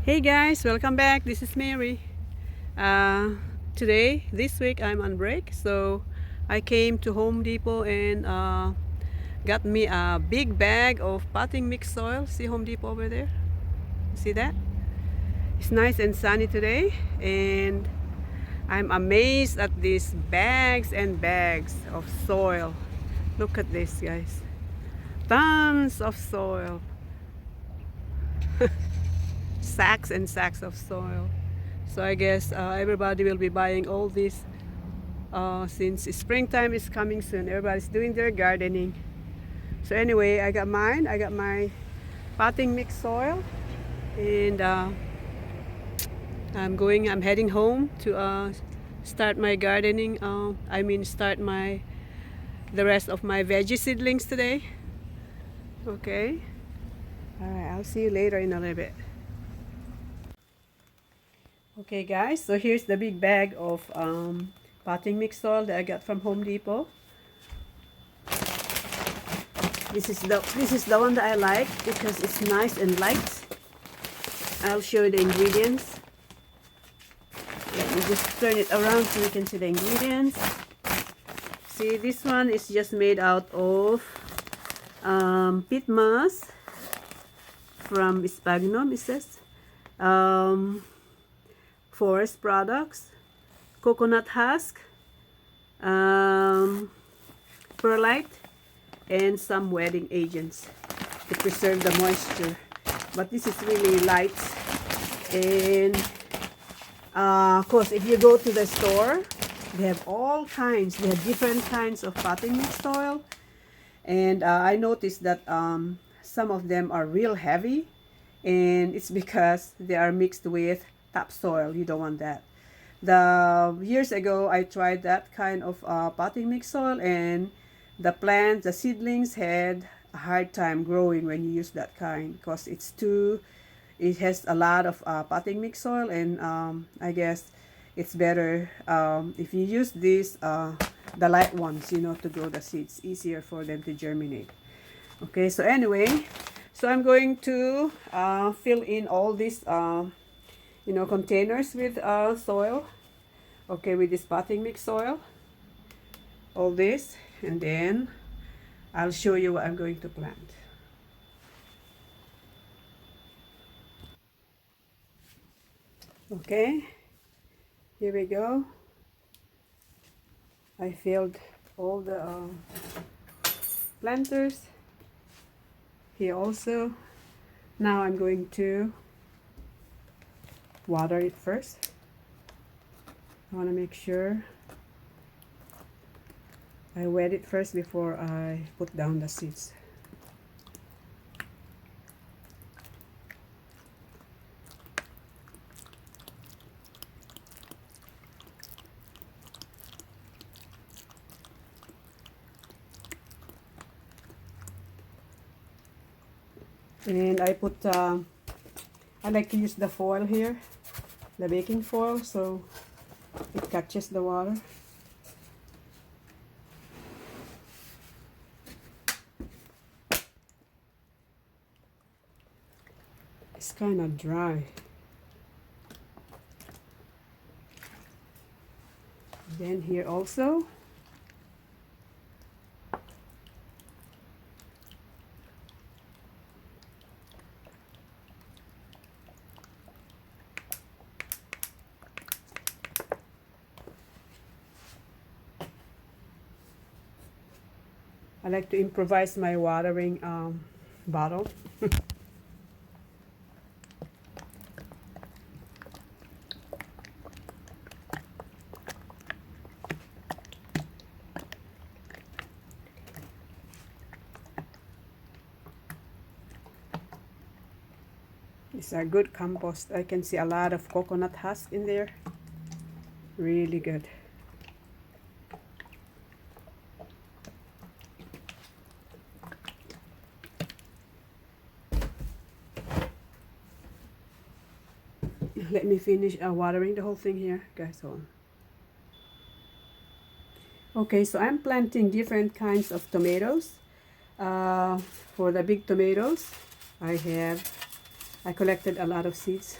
Hey guys, welcome back. This is Mary. Uh, this week, I'm on break, so I came to Home Depot and got me a big bag of potting mix soil. See Home Depot over there? See that? It's nice and sunny today, and I'm amazed at these bags and bags of soil. Look at this, guys. Tons of soil. Sacks and sacks of soil. So I guess everybody will be buying all this since springtime is coming soon. Everybody's doing their gardening. So anyway, I got mine. I got my potting mix soil, and I'm heading home to start my gardening. Start the rest of my veggie seedlings today. Okay. All right. I'll see you later in a little bit. Okay guys, so here's the big bag of potting mix soil that I got from Home Depot. This is the one that I like because it's nice and light. I'll show you the ingredients. Let me just turn it around so you can see the ingredients. See, this one is just made out of peat moss from Sphagnum, it says. Forest products, coconut husk, perlite, and some wetting agents to preserve the moisture. But this is really light, and of course, if you go to the store, they have all kinds. They have different kinds of potting mix soil, and I noticed that some of them are real heavy, and it's because they are mixed with topsoil. You don't want that. Years ago, I tried that kind of potting mix soil, and the seedlings had a hard time growing when you use that kind because it has a lot of potting mix soil, and I guess it's better if you use the light ones, to grow the seeds, easier for them to germinate. Okay, so anyway, so I'm going to fill in all these containers with soil. Okay, with this potting mix soil, all this, and then I'll show you what I'm going to plant. Okay, here we go. I filled all the planters here also. Now I'm going to water it first. I want to make sure I wet it first before I put down the seeds. And I like to use the foil here, the baking foil, so it catches the water. It's kind of dry. Then here also, I like to improvise my watering bottle. It's a good compost. I can see a lot of coconut husk in there. Really good. Let me finish watering the whole thing here, guys. Hold on. Okay, so I'm planting different kinds of tomatoes. For the big tomatoes, I I collected a lot of seeds.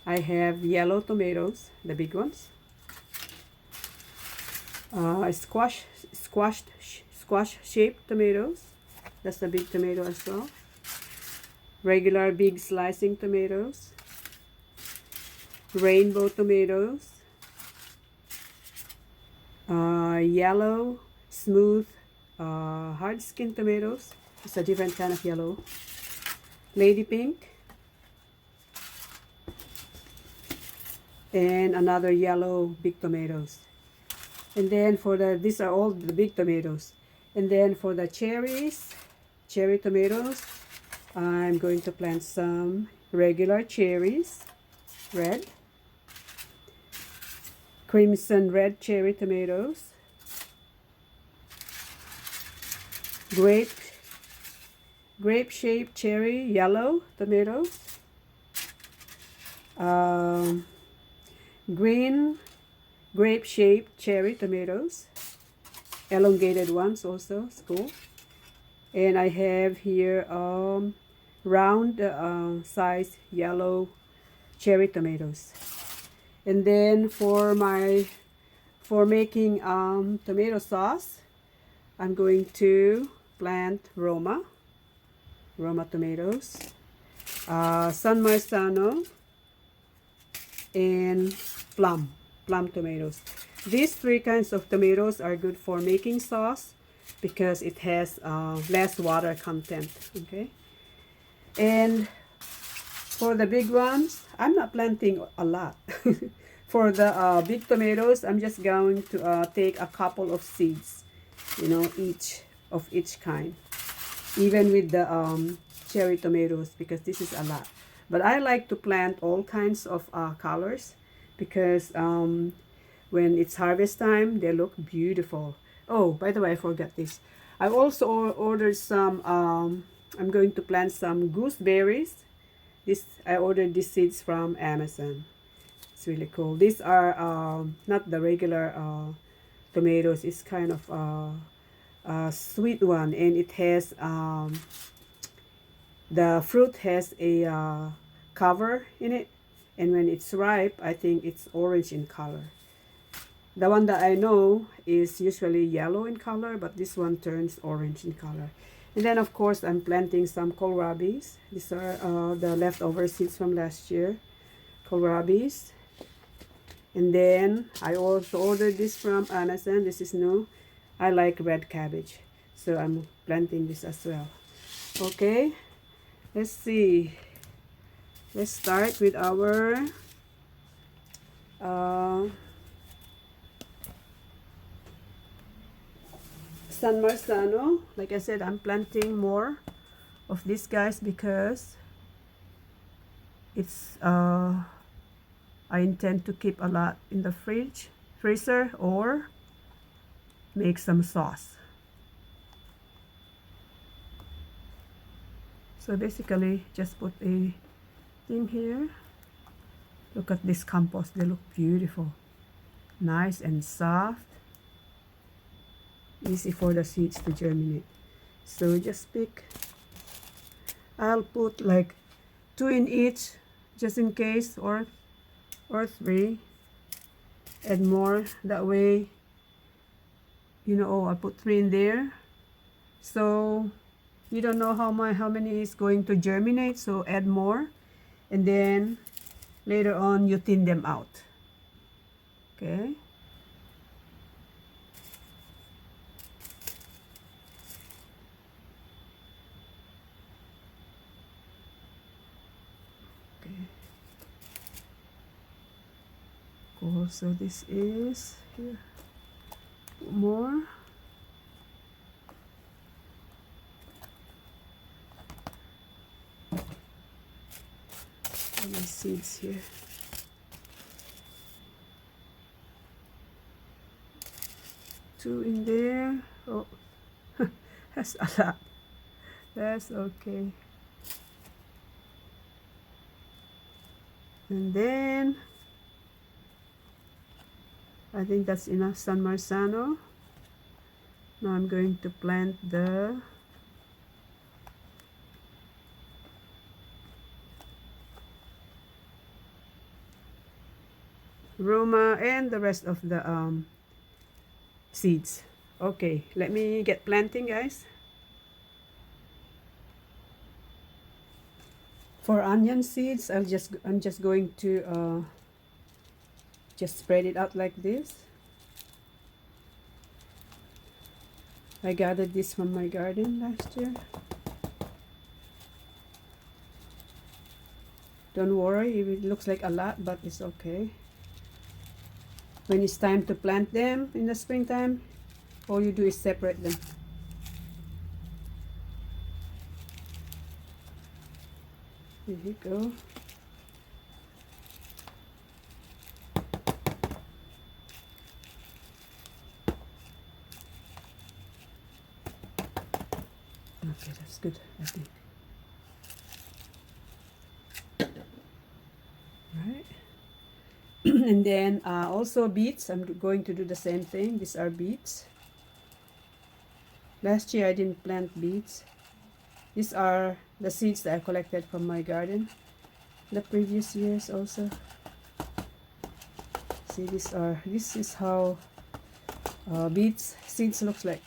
I have yellow tomatoes, the big ones. Squash shaped tomatoes. That's the big tomato as well. Regular big slicing tomatoes. Rainbow tomatoes. Yellow, smooth, hard skin tomatoes. It's a different kind of yellow. Lady pink. And another yellow big tomatoes. And then for these are all the big tomatoes. And then for the cherry tomatoes, I'm going to plant some regular cherries, red, crimson red cherry tomatoes, grape-shaped cherry yellow tomatoes, green grape-shaped cherry tomatoes, elongated ones also, it's cool. And I have here round size yellow cherry tomatoes. And then for making tomato sauce, I'm going to plant Roma tomatoes, San Marzano, and plum tomatoes. These three kinds of tomatoes are good for making sauce because it has less water content. Okay, and for the big ones, I'm not planting a lot. For the big tomatoes, I'm just going to take a couple of seeds, you know, each kind, even with the cherry tomatoes, because this is a lot. But I like to plant all kinds of colors because when it's harvest time, they look beautiful. Oh, by the way, I forgot this. I also ordered some, I'm going to plant some gooseberries. I ordered these seeds from Amazon. It's really cool. These are not the regular tomatoes. It's kind of a sweet one, and it has the fruit has a cover in it, and when it's ripe, I think it's orange in color. The one that I know is usually yellow in color, but this one turns orange in color. And then of course I'm planting some kohlrabis. These are the leftover seeds from last year, kohlrabis. And then I also ordered this from Amazon. This is new. I like red cabbage, so I'm planting this as well. Okay, let's see. Let's start with our San Marzano. Like I said, I'm planting more of these guys because it's I intend to keep a lot in the freezer, or make some sauce. So basically, just put a thing here. Look at this compost. They look beautiful, nice and soft, easy for the seeds to germinate. So just pick. I'll put like 2 in each, just in case, or 3. Add more, that way, you know. Oh, I put 3 in there, so you don't know how many is going to germinate, so add more, and then later on you thin them out. Okay, cool. So this is here. More. My seeds here. Two in there. Oh, that's a lot. That's okay. And then I think that's enough San Marzano. Now I'm going to plant the Roma, and the rest of the seeds. Okay, let me get planting, guys. For onion seeds, I'm just going to just spread it out like this. I gathered this from my garden last year. Don't worry if it looks like a lot, but it's okay. When it's time to plant them in the springtime, all you do is separate them. There you go. Okay, that's good, I think. Right. And then also beets. I'm going to do the same thing. These are beets. Last year I didn't plant beets. These are the seeds that I collected from my garden the previous years also. See, this is how beets seeds looks like.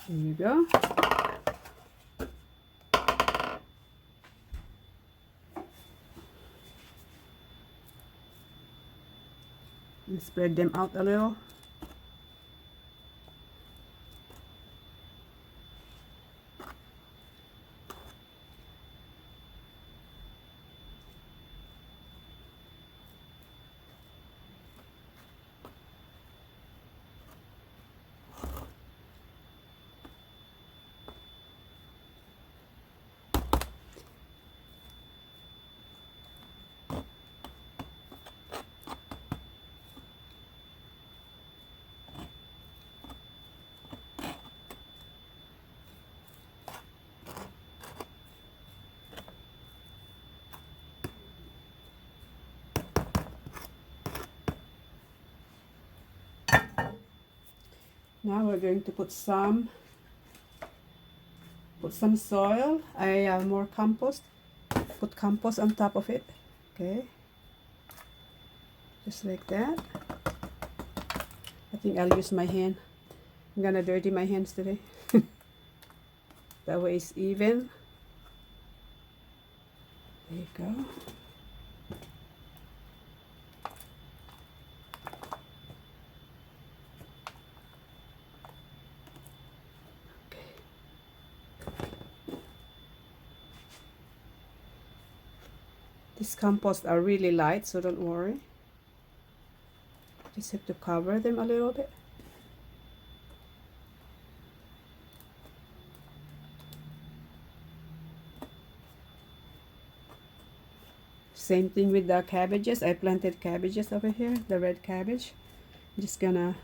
There you go. And spread them out a little. Now we're going to put some soil. I more compost. Put compost on top of it. Okay, just like that. I think I'll use my hand. I'm gonna dirty my hands today. That way it's even. There you go. These compost are really light, so don't worry. Just have to cover them a little bit. Same thing with the cabbages. I planted cabbages over here, the red cabbage. I'm just gonna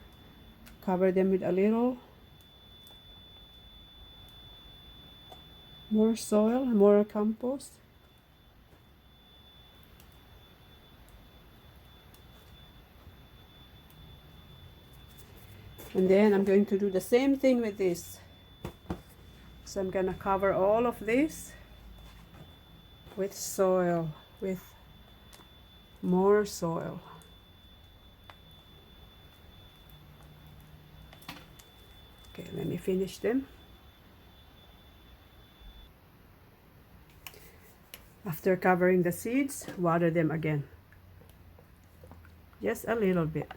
cover them with a little more soil, more compost. And then I'm going to do the same thing with this. So I'm gonna cover all of this with soil, with more soil. Okay, let me finish them. After covering the seeds, water them again. Just a little bit.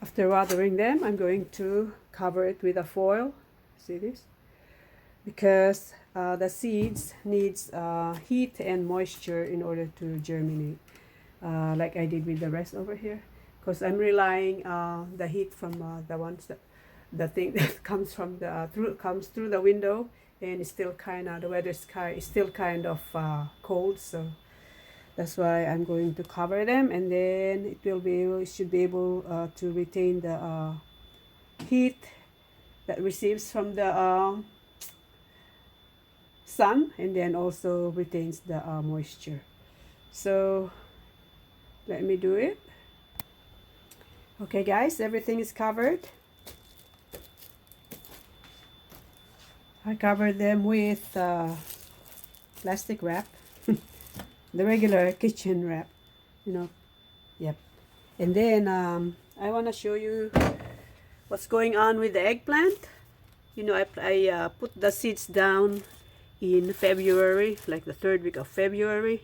After watering them, I'm going to cover it with a foil. See this? Because the seeds needs heat and moisture in order to germinate, like I did with the rest over here. Because I'm relying the heat from the ones that the thing that comes from the through the window, and it's still kind of, the weather sky is still kind of cold, so that's why I'm going to cover them, and then it should be able to retain the heat that receives from the sun, and then also retains the moisture. So let me do it. Okay guys, everything is covered. I covered them with plastic wrap, the regular kitchen wrap, you know. Yep. And then I want to show you what's going on with the eggplant. You know, I put the seeds down in February, like the 3rd week of February,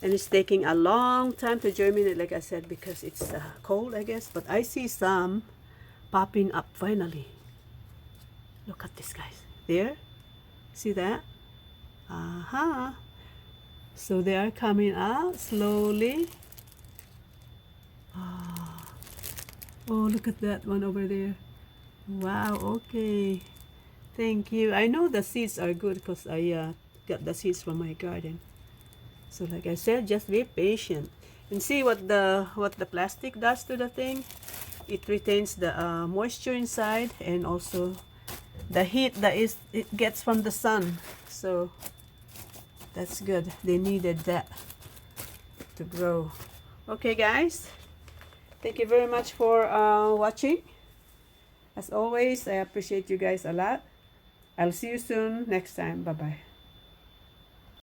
and it's taking a long time to germinate, like I said, because it's cold, I guess. But I see some popping up finally. Look at this, guys. There, see that? So they are coming out slowly. Oh, look at that one over there. Wow, okay. Thank you. I know the seeds are good because I got the seeds from my garden. So like I said, just be patient and see what the plastic does to the thing. It retains the moisture inside, and also the heat that it gets from the sun. So that's good. They needed that to grow. Okay guys, thank you very much for watching. As always, I appreciate you guys a lot. I'll see you soon next time. Bye bye.